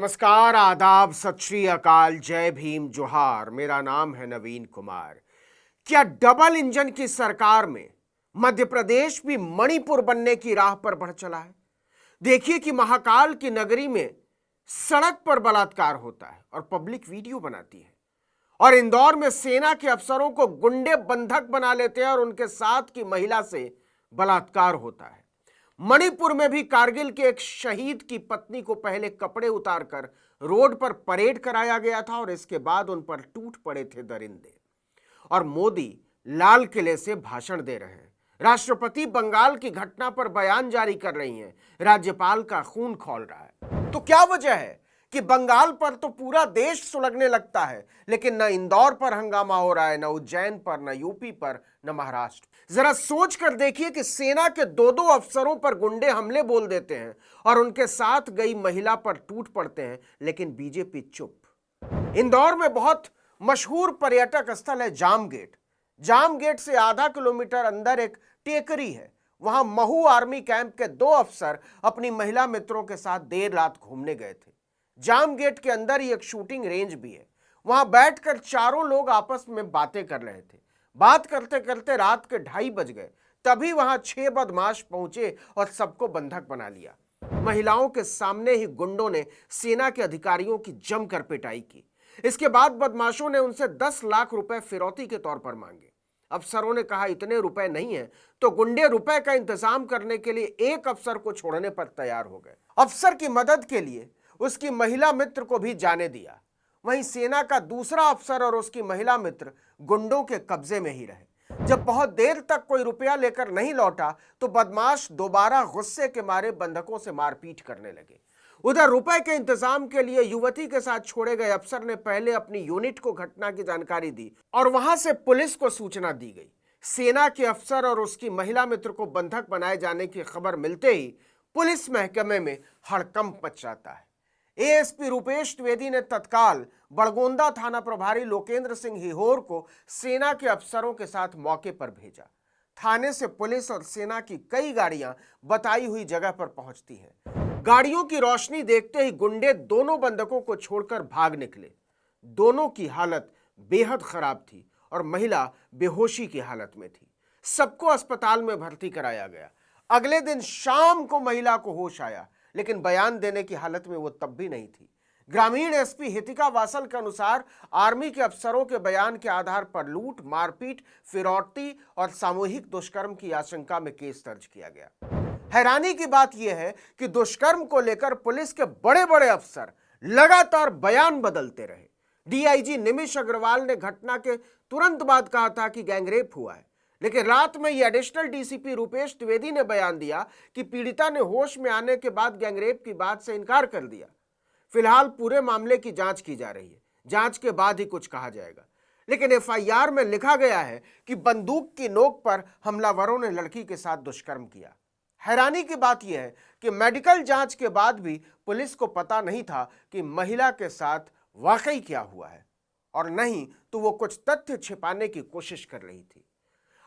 नमस्कार, आदाब, सत श्री अकाल, जय भीम, जोहार। मेरा नाम है नवीन कुमार। क्या डबल इंजन की सरकार में मध्य प्रदेश भी मणिपुर बनने की राह पर बढ़ चला है? देखिए कि महाकाल की नगरी में सड़क पर बलात्कार होता है और पब्लिक वीडियो बनाती है, और इंदौर में सेना के अफसरों को गुंडे बंधक बना लेते हैं और उनके साथ की महिला से बलात्कार होता है। मणिपुर में भी कारगिल के एक शहीद की पत्नी को पहले कपड़े उतारकर रोड पर परेड कराया गया था और इसके बाद उन पर टूट पड़े थे दरिंदे। और मोदी लाल किले से भाषण दे रहे हैं, राष्ट्रपति बंगाल की घटना पर बयान जारी कर रही हैं, राज्यपाल का खून खौल रहा है। तो क्या वजह है कि बंगाल पर तो पूरा देश सुलगने लगता है, लेकिन न इंदौर पर हंगामा हो रहा है, न उज्जैन पर, न यूपी पर, न महाराष्ट्र। जरा सोच कर देखिए कि सेना के दो दो अफसरों पर गुंडे हमले बोल देते हैं और उनके साथ गई महिला पर टूट पड़ते हैं, लेकिन बीजेपी चुप। इंदौर में बहुत मशहूर पर्यटक स्थल है जाम गेट। जाम गेट से आधा किलोमीटर अंदर एक टेकरी है। वहां महू आर्मी कैंप के दो अफसर अपनी महिला मित्रों के साथ देर रात घूमने गए थे। जाम गेट के अंदर ही एक शूटिंग रेंज भी है। वहां बैठकर चारों लोग आपस में बातें कर रहे थे। बात करते करते रात के 2:30 बज गए। तभी वहां 6 बदमाश पहुंचे और सबको बंधक बना लिया। महिलाओं के सामने ही गुंडों ने सेना के अधिकारियों की जमकर पिटाई की। इसके बाद बदमाशों ने उनसे 10 लाख रुपए फिरौती के तौर पर मांगे। अफसरों ने कहा इतने रुपए नहीं है, तो गुंडे रुपए का इंतजाम करने के लिए एक अफसर को छोड़ने पर तैयार हो गए। अफसर की मदद के लिए उसकी महिला मित्र को भी जाने दिया। वहीं सेना का दूसरा अफसर और उसकी महिला मित्र गुंडों के कब्जे में ही रहे। जब बहुत देर तक कोई रुपया लेकर नहीं लौटा तो बदमाश दोबारा गुस्से के मारे बंधकों से मारपीट करने लगे। उधर रुपए के इंतजाम के लिए युवती के साथ छोड़े गए अफसर ने पहले अपनी यूनिट को घटना की जानकारी दी और वहां से पुलिस को सूचना दी गई। सेना के अफसर और उसकी महिला मित्र को बंधक बनाए जाने की खबर मिलते ही पुलिस महकमे में हड़कंप मच जाता है। एएसपी रूपेश द्विवेदी ने तत्काल बड़गोंदा थाना प्रभारी लोकेंद्र सिंह हिहोर को सेना के अफसरों के साथ मौके पर भेजा। थाने से पुलिस और सेना की कई गाड़ियां बताई हुई जगह पर पहुंचती हैं। गाड़ियों की रोशनी देखते ही गुंडे दोनों बंधकों को छोड़कर भाग निकले। दोनों की हालत बेहद खराब थी और महिला बेहोशी की हालत में थी। सबको अस्पताल में भर्ती कराया गया। अगले दिन शाम को महिला को होश आया, लेकिन बयान देने की हालत में वो तब भी नहीं थी। ग्रामीण एसपी हितिका वासल के अनुसार आर्मी के अफसरों के बयान के आधार पर लूट, मारपीट, फिरौती और सामूहिक दुष्कर्म की आशंका में केस दर्ज किया गया। हैरानी की बात यह है कि दुष्कर्म को लेकर पुलिस के बड़े बड़े अफसर लगातार बयान बदलते रहे। डीआईजी निमिष अग्रवाल ने घटना के तुरंत बाद कहा था कि गैंगरेप हुआ है, लेकिन रात में ये एडिशनल डीसीपी रूपेश द्विवेदी ने बयान दिया कि पीड़िता ने होश में आने के बाद गैंगरेप की बात से इनकार कर दिया। फिलहाल पूरे मामले की जांच की जा रही है। जांच के बाद ही कुछ कहा जाएगा। लेकिन एफआईआर में लिखा गया है कि बंदूक की नोक पर हमलावरों ने लड़की के साथ दुष्कर्म किया। हैरानी की बात यह है कि मेडिकल जांच के बाद भी पुलिस को पता नहीं था कि महिला के साथ वाकई क्या हुआ है, और नहीं तो वो कुछ तथ्य छिपाने की कोशिश कर रही थी।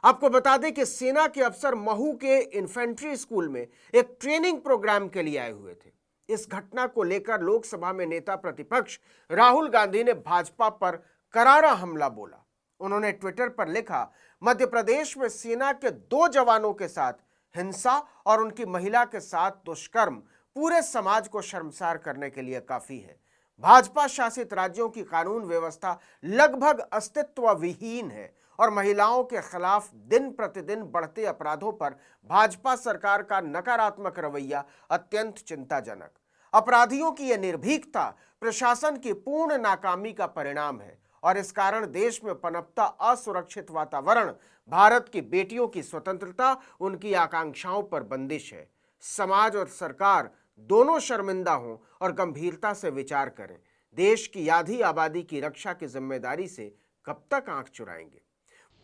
आपको बता दें कि सेना के अफसर महू के इन्फेंट्री स्कूल में एक ट्रेनिंग प्रोग्राम के लिए आए हुए थे। इस घटना को लेकर लोकसभा में नेता प्रतिपक्ष राहुल गांधी ने भाजपा पर करारा हमला बोला। उन्होंने ट्विटर पर लिखा, मध्य प्रदेश में सेना के 2 जवानों के साथ हिंसा और उनकी महिला के साथ दुष्कर्म पूरे समाज को शर्मसार करने के लिए काफी है। भाजपा शासित राज्यों की कानून व्यवस्था लगभग अस्तित्व विहीन है और महिलाओं के खिलाफ दिन प्रतिदिन बढ़ते अपराधों पर भाजपा सरकार का नकारात्मक रवैया अत्यंत चिंताजनक। अपराधियों की यह निर्भीकता प्रशासन की पूर्ण नाकामी का परिणाम है और इस कारण देश में पनपता असुरक्षित वातावरण भारत की बेटियों की स्वतंत्रता, उनकी आकांक्षाओं पर बंदिश है। समाज और सरकार दोनों शर्मिंदा हों और गंभीरता से विचार करें। देश की आधी आबादी की रक्षा की जिम्मेदारी से कब तक आंख चुराएंगे?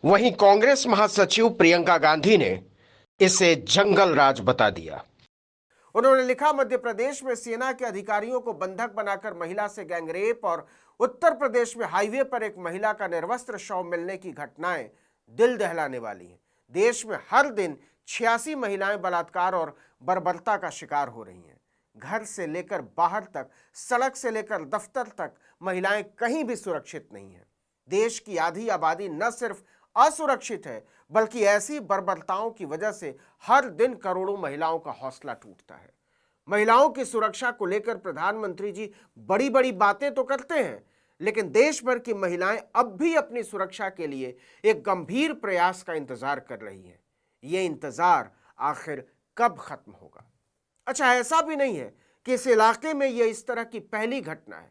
वहीं कांग्रेस महासचिव प्रियंका गांधी ने इसे जंगल राज बता दिया। उन्होंने लिखा, मध्य प्रदेश में सेना के अधिकारियों को बंधक बनाकर महिला से गैंगरेप और उत्तर प्रदेश में हाईवे पर एक महिला का निर्वस्त्र शव मिलने की घटनाएं दिल दहलाने वाली हैं। देश में हर दिन 86 महिलाएं बलात्कार और बर्बरता का शिकार हो रही हैं। घर से लेकर बाहर तक, सड़क से लेकर दफ्तर तक महिलाएं कहीं भी सुरक्षित नहीं है। देश की आधी आबादी न सिर्फ असुरक्षित है, बल्कि ऐसी बर्बरताओं की वजह से हर दिन करोड़ों महिलाओं का हौसला टूटता है। महिलाओं की सुरक्षा को लेकर प्रधानमंत्री जी बड़ी बड़ी बातें तो करते हैं, लेकिन देश भर की महिलाएं अब भी अपनी सुरक्षा के लिए एक गंभीर प्रयास का इंतजार कर रही हैं। ये इंतजार आखिर कब खत्म होगा? अच्छा, ऐसा भी नहीं है कि इस इलाके में यह इस तरह की पहली घटना है।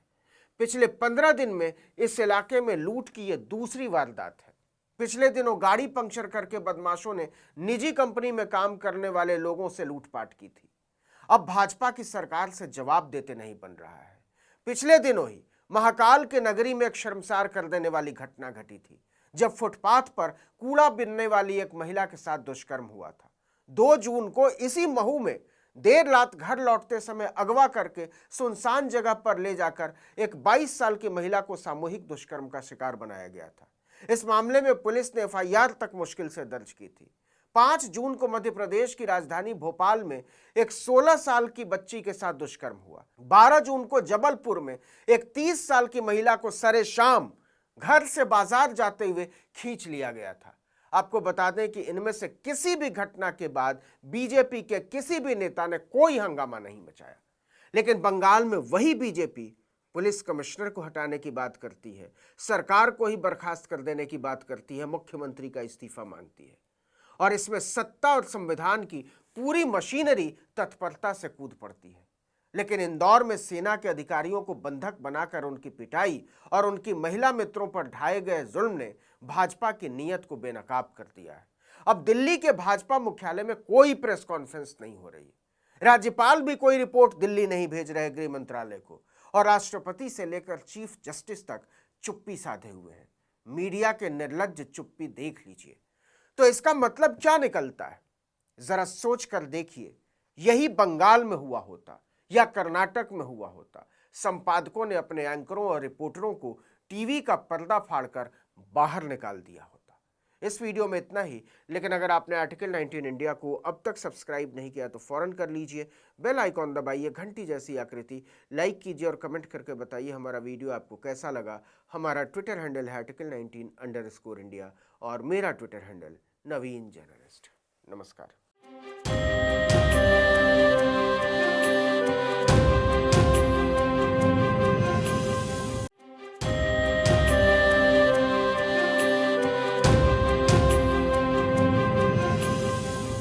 पिछले 15 दिन में इस इलाके में लूट की यह दूसरी वारदात है। पिछले दिनों गाड़ी पंक्चर करके बदमाशों ने निजी कंपनी में काम करने वाले लोगों से लूटपाट की थी। अब भाजपा की सरकार से जवाब देते नहीं बन रहा है। पिछले दिनों ही महाकाल के नगरी में एक शर्मसार कर देने वाली घटना घटी थी, जब फुटपाथ पर कूड़ा बिनने वाली एक महिला के साथ दुष्कर्म हुआ था। 2 जून को इसी महू में देर रात घर लौटते समय अगवा करके सुनसान जगह पर ले जाकर एक 22 साल की महिला को सामूहिक दुष्कर्म का शिकार बनाया गया था। इस मामले में पुलिस ने एफआईआर तक मुश्किल से दर्ज की थी। 5 जून को मध्य प्रदेश की राजधानी भोपाल में एक 16 साल की बच्ची के साथ दुष्कर्म हुआ। 12 जून को जबलपुर में एक 30 साल की महिला को सरेशाम घर से बाजार जाते हुए खींच लिया गया था। आपको बता दें कि इनमें से किसी भी घटना के बाद बीजेपी के किसी भी नेता ने कोई हंगामा नहीं मचाया, लेकिन बंगाल में वही बीजेपी पुलिस कमिश्नर को हटाने की बात करती है, सरकार को ही बर्खास्त कर देने की बात करती है, मुख्यमंत्री का इस्तीफा मांगती है, और इसमें सत्ता और संविधान की पूरी मशीनरी तत्परता से कूद पड़ती है। लेकिन इंदौर में सेना के अधिकारियों को बंधक बनाकर उनकी पिटाई और उनकी महिला मित्रों पर ढाए गए जुल्म ने भाजपा की नीयत को बेनकाब कर दिया है। अब दिल्ली के भाजपा मुख्यालय में कोई प्रेस कॉन्फ्रेंस नहीं हो रही, राज्यपाल भी कोई रिपोर्ट दिल्ली नहीं भेज रहे गृह मंत्रालय को, और राष्ट्रपति से लेकर चीफ जस्टिस तक चुप्पी साधे हुए हैं। मीडिया के निर्लज्ज चुप्पी देख लीजिए। तो इसका मतलब क्या निकलता है? जरा सोच कर देखिए, यही बंगाल में हुआ होता या कर्नाटक में हुआ होता, संपादकों ने अपने एंकरों और रिपोर्टरों को टीवी का पर्दा फाड़कर बाहर निकाल दिया होता। इस वीडियो में इतना ही, लेकिन अगर आपने आर्टिकल 19 इंडिया को अब तक सब्सक्राइब नहीं किया तो फौरन कर लीजिए। बेल आइकॉन दबाइए, घंटी जैसी आकृति, लाइक कीजिए और कमेंट करके बताइए हमारा वीडियो आपको कैसा लगा। हमारा ट्विटर हैंडल है article19_India और मेरा ट्विटर हैंडल नवीन जर्नलिस्ट। नमस्कार।